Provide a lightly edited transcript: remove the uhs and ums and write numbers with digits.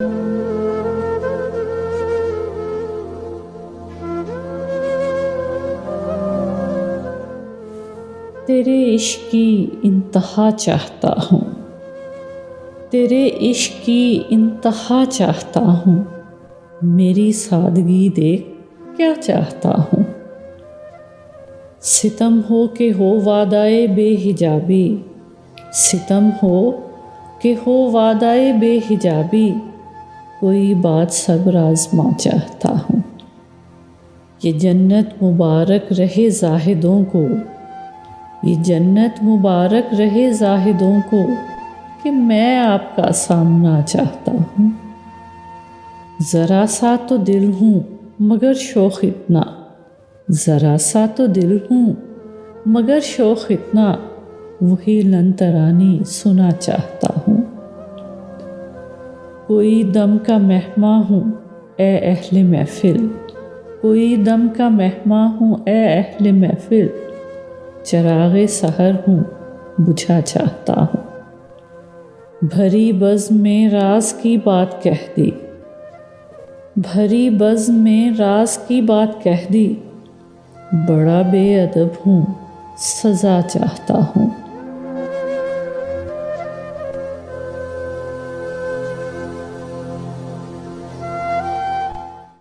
تیرے عشق کی انتہا چاہتا ہوں، تیرے عشق کی انتہا چاہتا ہوں، میری سادگی دیکھ کیا چاہتا ہوں۔ ستم ہو کہ ہو وعدۂ بے حجابی، ستم ہو کہ ہو وعدۂ بے حجابی، کوئی بات صبر آزما چاہتا ہوں۔ یہ جنت مبارک رہے زاہدوں کو، یہ جنت مبارک رہے زاہدوں کو، کہ میں آپ کا سامنا چاہتا ہوں۔ ذرا سا تو دل ہوں مگر شوق اتنا، ذرا سا تو دل ہوں مگر شوق اتنا، وہی لن ترانی سنا چاہتا ہوں۔ کوئی دم کا مہماں ہوں اے اہل محفل، کوئی دم کا مہماں ہوں اے اہل محفل، چراغ سحر ہوں بجھا چاہتا ہوں۔ بھری بزم میں راز کی بات کہہ دی، بھری بزم میں راز کی بات کہہ دی، بڑا بے ادب ہوں سزا چاہتا ہوں۔